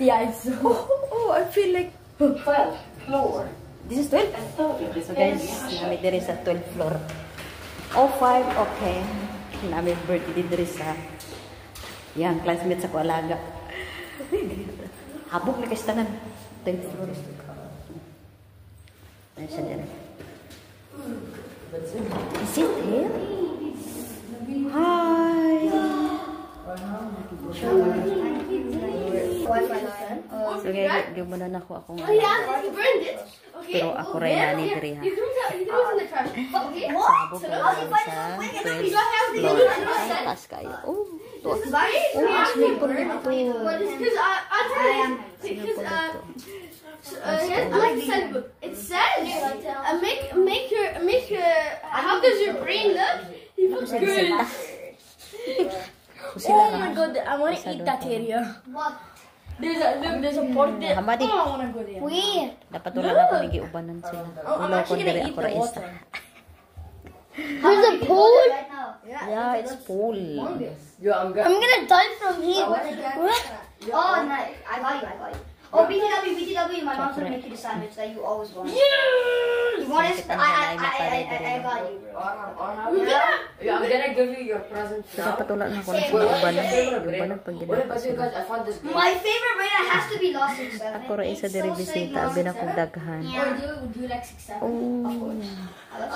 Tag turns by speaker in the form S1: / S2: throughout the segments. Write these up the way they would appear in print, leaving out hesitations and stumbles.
S1: Yeah, it's so.
S2: Oh, I feel like
S3: 12th floor.
S2: this is 12.
S3: And 30th.
S2: So guys, namin diri sa 12th floor. Oh, 5, okay. Namin birthday diri sa yang classmates sa Kualaga. Habok na kastanan. 12th floor. Ayan siya dyan. Is it here? Hi! So guys, gumana na ako akong pero ako rin nani diri ha. Sabog ko sa 12th floor. Ay, taas kayo. Oh, to. Oh, swimming pool na ito.
S1: It says, make your, how does your brain look? He looks good. Oh my god, I want to eat that area. What? There's a pork there.
S2: Hamadi.
S1: Oh, I want to go there.
S4: Where?
S2: Dapat wala na ako nagiubanan sila. Ulaw ko diri ako ra isa.
S4: There's a pool?
S2: Yeah, it's pool.
S4: I'm gonna dive from here. What?
S5: Oh, nice. I got you. Oh, BTW, my mom's gonna make you the sandwich that you always want. You want it? I got you.
S3: Yeah, I'm gonna give you your present now.
S2: Dapat wala na ako nagiubanan. Iubanan pag ginagawa sila.
S3: I found this game.
S5: My favorite rating has to be Lost 6-7.
S2: Ako ra isa diri bisita, abi na kong daghan.
S1: Would you like 6-7?
S2: Oh.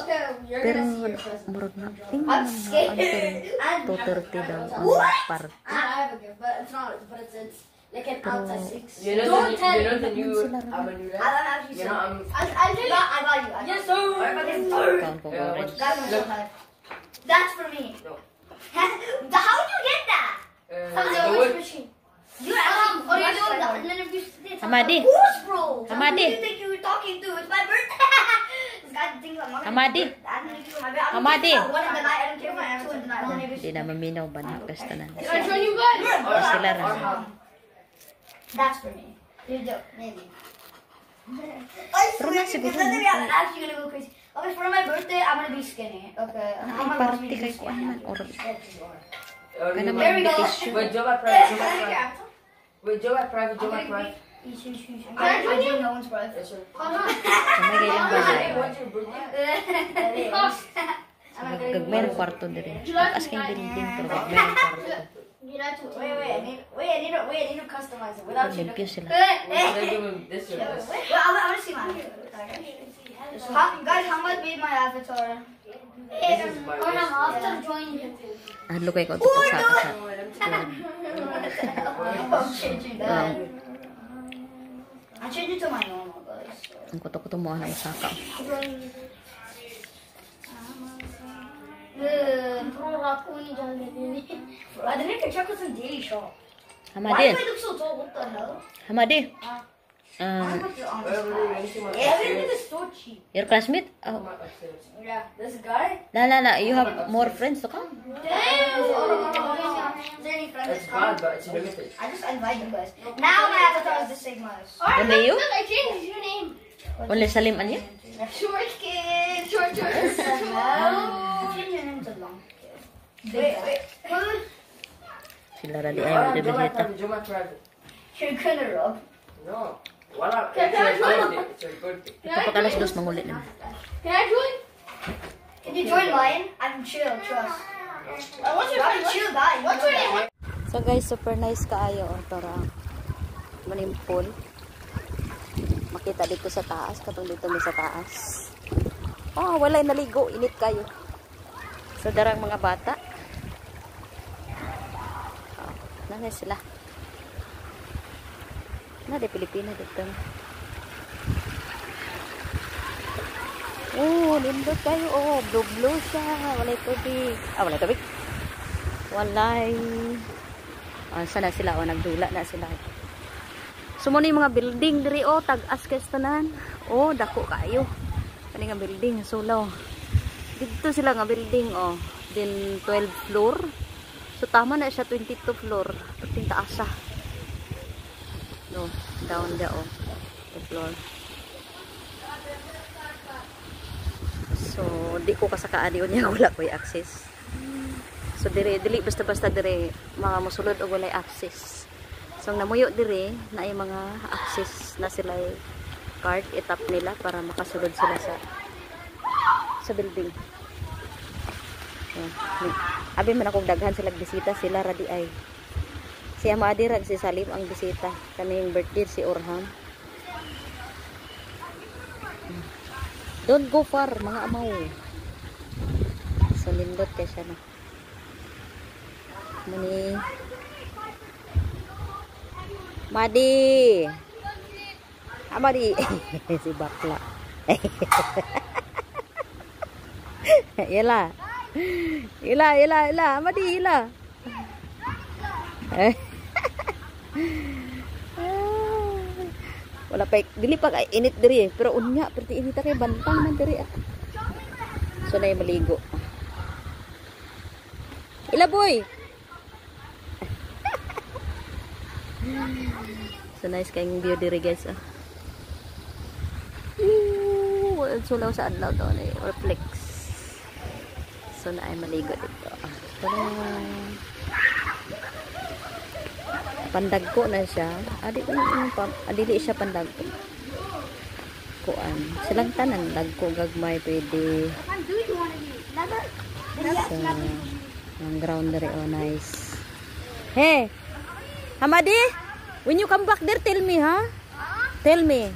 S1: Okay, you're
S2: Pero
S1: gonna see your present.
S2: murag na.
S5: I'm scared.
S2: 2:30 daw ang park.
S1: I have a gift, but it's not. But it's like an outside 6.
S3: You know
S1: Don't tell
S3: you know the
S1: me.
S3: new
S2: Sila ra.
S3: Avenue.
S5: I don't actually
S3: You know
S1: I did it.
S5: I got you.
S1: Yes, sir.
S2: Kaon ko
S3: Yeah,
S2: orange.
S5: That's for me.
S3: No.
S5: How would you get that?
S3: The wood.
S5: You actually. Or you know that? And then if you did
S2: Hamadi.
S5: Who's bro?
S2: Hamadi.
S5: Who do you think you were talking to? It's my birthday. This guy thinks I'm not gonna
S2: Hamadi.
S5: do it. I'm gonna do my birthday.
S2: Hamadi.
S5: One in the night. I don't care if I am 2 in the night.
S2: Di na maminaw ba na kastanan.
S1: Can I join you guys?
S2: Sila ra.
S5: That's for me. Maybe.
S2: Pero na siguro
S5: I'm
S2: na.
S5: actually gonna go crazy. Okay, for my birthday, I'm gonna be skinny. Okay.
S2: Ay, party kay ko anan oras. Kana
S3: There
S2: may
S5: we go.
S2: invitation.
S3: Wait, Joe at private. Wait, Joe at private.
S5: I do no one's private.
S3: Yes, sir.
S2: Kamay kailang ba?
S3: What's your birthday?
S2: Gagmay ng kwarto diri. Taas kay building pero gagmay ng kwarto.
S5: Wait, I need to customize it without you.
S2: Limpyo sila.
S3: We're gonna give him this or this.
S5: Well, I want to see mine. Guys, how much made my avatar?
S3: This is my
S4: After joining you.
S2: Ahlo kay ko to sa sa.
S5: I'm changing that. I'm changing to my normal, guys.
S2: Ang kuto-kuto mo ang saka.
S5: I didn't check what's in Daily Shop. Why
S2: Hamadi.
S5: do I look so tall? What the hell?
S2: Hamadi.
S5: I put it on the side. Yeah, everything is so cheap.
S2: Your classmate? Oh.
S5: Yeah, this guy.
S2: La. You have more friends to come?
S5: Damn! Is there any friends?
S3: It's bad, but it's limited.
S5: I just invite you guys. Now my avatar is the Sigmas.
S2: Only you?
S1: I changed your name.
S2: Only Salim and you?
S1: Short kid. Short.
S5: Change your name to long kid. Wait.
S2: Sila ra di ay
S3: Joe at
S2: bisita.
S3: private. Joe at private.
S5: You're gonna rub.
S3: No. Wala. It's your birthday. It's your birthday.
S2: Ito pa kalas dos mangulit na.
S1: Can I join?
S5: Can you join mine? I'm chill, trust.
S1: What's your
S5: I'm a chill guy.
S1: What's your name?
S2: So guys, super nice kaayo ang tara. Maning pool. Makita dito sa taas, katong dito mi sa taas. Oh, walay naligo, init kayo. So darang mga bata. Oh, nanay sila. Na di Pilipina dito. Oh, lindot kayo. Oh, blue siya. Walay tubig. Walay tubig. Walay. Sana sila. Nagdula na sila. Sumuni yung mga building diri. Tag-as kayo tanan. Dako kayo. Kani nga building. Sulaw. Dito sila nga building. Din 12 floor. So tama na siya 22 floor. Pagting taasa. No, down there. The floor. So, di ko kasakaani niya wala ko'y access. So, dili basta-basta dire mga musulod o walay access. So namuyo dire na ay mga access na sila card itap nila para makasulod sila sa building. Abi man akong daghan sila bisita sila radi ay. Si Ama Adi rag si Salim ang bisita. Kaning birthday si Orham. Don't go far mga amaw. So lindot kay siya na. Mani Madi. Amadi. Si bakla. Ila. Amadi ila. Wala pa dili pa kay init diri pero unya perti init kay bantang man diri. So na maligo. Ila boy. So nice kayong view diri guys. Sulaw sa adlaw daw na reflex. So na ay maligo dito. Pandagko na siya. Adili siya pandagko. Kuan. Silang tanan dagko gagmay pwede. So, ang ground diri oh nice. Hey. Hamadi, when you come back there tell me, huh? Tell me.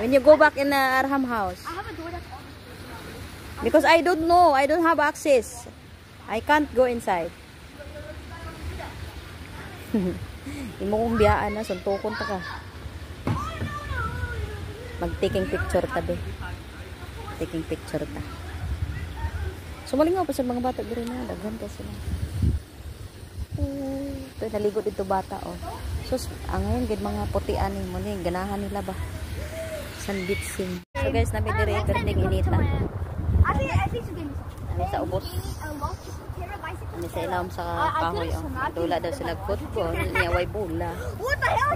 S2: When you go back in the Arham house.
S5: I have a door that's open.
S2: Because I don't know. I don't have access. I can't go inside. Imo kong biyaan na. Suntukon ta ka. Mag-taking picture ta be. Taking picture ta. Sumalingaw pa sa mga bata dito na. Daghan ka sila. Ito, naligo dito bata oh. So, ang ngayon, mga putian mo niya. Ganahan nila ba? Sanditsing. So guys, namin dire perting inita. Ano sa ubos? Ano sa ilawom sa kahoy oh. Dula daw sila football. Niyaway bola.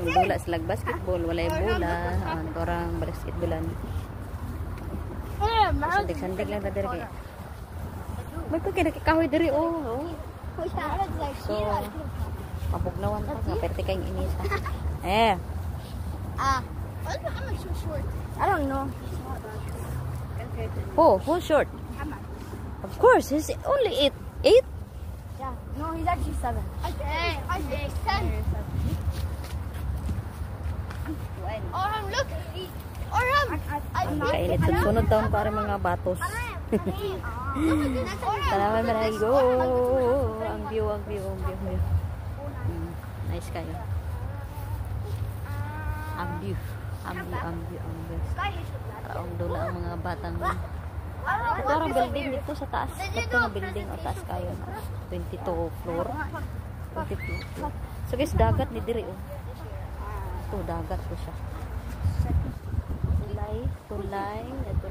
S2: Dula sila basketball. Walay bola. Torang basketballan. Sandig-sandig lang na dire kaya. May pagkinakikahoy dire oh. So, mapugnawan pa nga perte kayong inisa.
S5: I'm like so short.
S4: I don't know.
S2: Who's short? Of course, he's only 8.
S4: Yeah. No, he's actually 7.
S5: I'm 10. Orham, look. Orham.
S2: Kainit sunod taon para mga batos. Salamat marami. Go! Ang view. Nice kayo. Ang view. Parang dula ang mga batang. Ito ang building dito sa taas. Ito ang building o taas kayo. 22 floor. 22 floor. So guys, dagat ni diri oh. Ito, dagat ko siya. Tulay dito.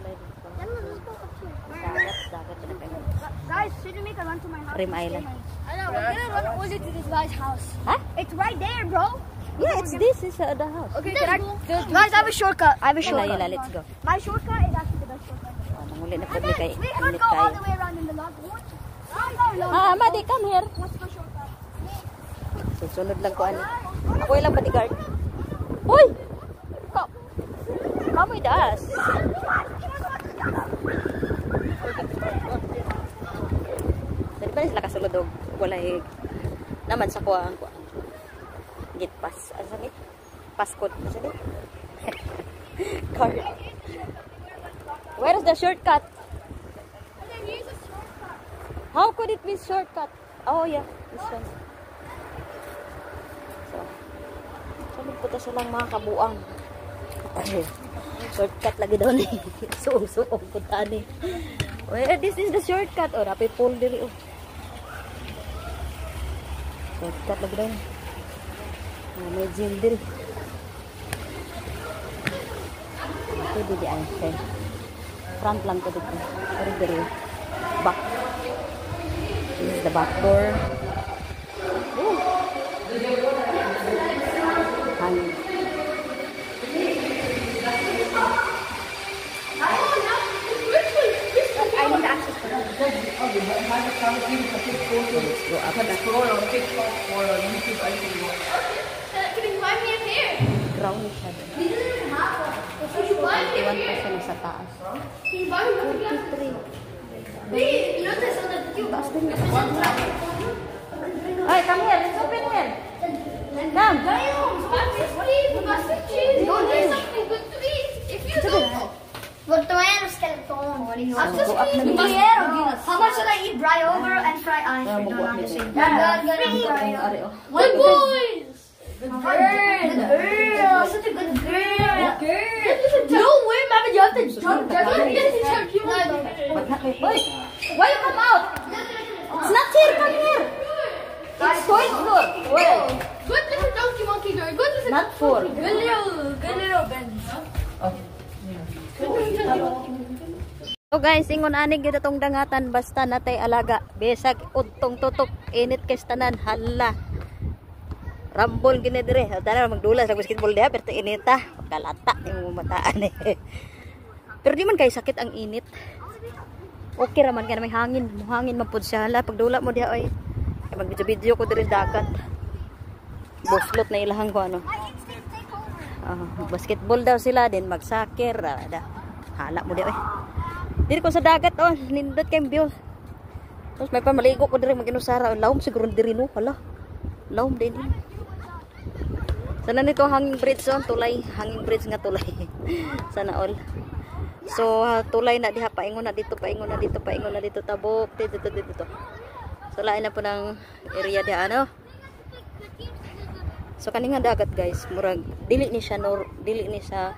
S2: Dagat na kayo.
S5: Guys, should we make a run to my house?
S2: Rim Island.
S5: I know, we're gonna run all to this guy's house.
S2: Huh?
S5: It's right there, bro.
S2: Yeah, this is the house.
S5: Okay, guys, I have a shortcut.
S2: Yala, let's go.
S5: My shortcut is actually the best shortcut.
S2: Nangulit na
S5: And
S2: po
S5: then
S2: kay
S5: we could
S2: init
S5: go all
S2: kayo.
S5: the way around in the log.
S2: Madi, come here.
S5: What's the shortcut?
S2: Susunod lang ko ano. Ako ilang bodyguard. Uy! Kamoy daas. Dali pa rin sila kasulod og walay naman sa kuha ang gate pass. Ano sabi? Passcode. Ano sabi? Card. Where is the shortcut? How could it be shortcut? Oh yeah, this one. So punta silang mga kabuang. Shortcut lagi daw ni. Suong punta ni. Well, this is the shortcut. Oh, rapi pull diri oh. Shortcut lagi daw ni. May gym diri. Ito di ay front lang to dito. Diri. Back. This is the back door. Hangin.
S5: I need access to that.
S2: Let's go up.
S3: Explore on TikTok or on YouTube. I think.
S2: brownie siya.
S1: Can you buy it
S2: 51
S1: here?
S2: peso na sa taas.
S1: Can you buy it? Hey, you know this on the cube.
S2: Ay, come here. Let's open here. Come.
S1: Don't there's something good to eat. If you don't,
S5: But the man is skeleton. What do you want?
S2: Go up na
S5: How
S2: dito.
S5: much should I eat? Bry over and fry ice?
S2: Ah,
S5: No,
S2: magbuhat
S5: not the
S2: dito.
S5: same. Good.
S2: Ari, oh.
S1: good boys.
S5: Good girl. Such a good girl.
S1: No way, Mama, you have to jump.
S2: But not my boy. Why you come out? It's not here. Come here. It's toy floor. Where?
S1: Good little donkey monkey girl. Good little.
S2: Not for.
S1: Good little Ben.
S2: So guys, ingon anig gyud atong dangatan basta natay alaga. Besag udtong tutok init kay tanan hala. Rambol gini dire. Tara magdula sa basketball diha pero inita. Kalata imong mataan eh. Pero di man kay sakit ang init. Okay ra man kay may hangin, muhangin man pud siya hala pagdula mo diha oy. Mag-video ko dire dagat. Buslot na ilahang ko ano. Basketball daw sila din mag-soccer hala mo di oy. Diri ko sa dagat oh, nindot kay view. Tapos may pamaligo ko diri mag-inusara, lawom siguro diri no, hala. Lawom din. Sana nito hanging bridge oh, tulay, hanging bridge nga tulay. Sana all. So tulay na diha paingon na dito, paingon na dito, paingon na dito tabok dito. So lain na po ng area diha ano. So kaning nga dagat guys, murag dili ni siya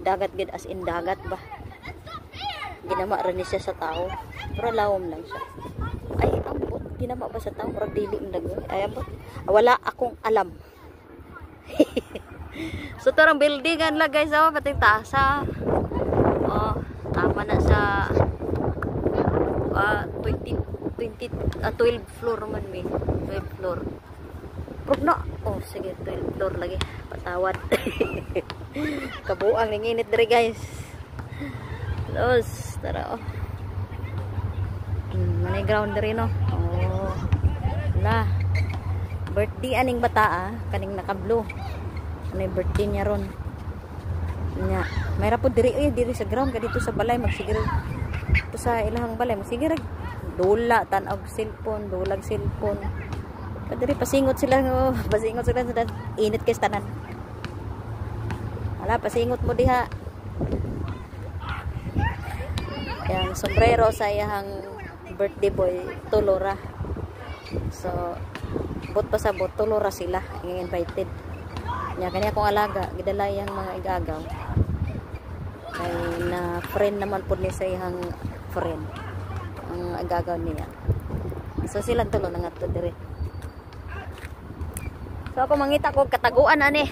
S2: dagat gid as in dagat ba. Ginama ra ni siya sa tao. Pero lawom lang siya. Ay ambot, ginama ba sa tao murag dili dagat. Ay ambot. Wala akong alam. So tarang buildingan lang guys, oh, pati tasa. Oh, tama na sa 12 floor man may. 12 floor. Prog na. Oh, sige, 12 floor lagi. Patawad. Kabuang ning init diri guys. Los, tara oh. Manay ground diri no. Oh. La. Birthday aning bata kaning naka-blue. Ano birthday niya ron. Nya, mayra po diri diri sa ground kadito sa balay magsigir. Ito sa ilahang balay magsigir. Dula tan-og cellphone, dulag cellphone. Kadiri pasingot sila oh, pasingot sila sa init kay tanan. Wala pasingot mo diha. Yang sombrero sa iyang birthday boy tulora. So bot pa sa bot tulora sila ang invited. Nya kani akong alaga gidala yang mga igagaw. Kay na friend naman pud ni sa iyang friend ang igagaw niya. So silang tulo na ngadto dire. So ako mangita ko kataguan ani.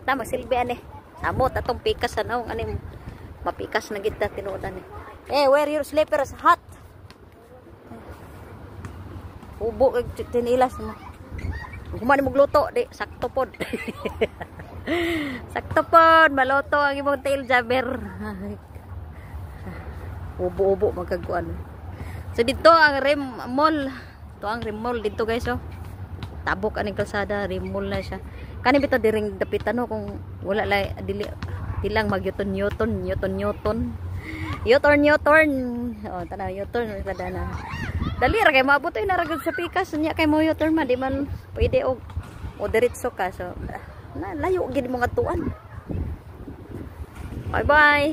S2: Ta magsilbi ani. Amot atong pikas ano ani mapikas na kita tinuodan ni. Eh, wear your slippers hot. Ubo kag tinilas mo. Humani mo gluto di sakto pod. Sakto pod maloto ang imong tail jabber. Ubo-ubo magkaguan. So dito ang Rim Mall. Ito ang Rim Mall dito guys oh. Tabok aning kalsada, Rim Mall na siya. Kani bitaw diring dapitan no kung wala lay dilang mag-Newton. U-turn. Oh, tanaw U-turn kada na. Dali ra kay maabot ay naragod sa pikas nya kay mo U-turn man di man pwede og o diretso ka so na layo gid mo nga tuan. Bye bye.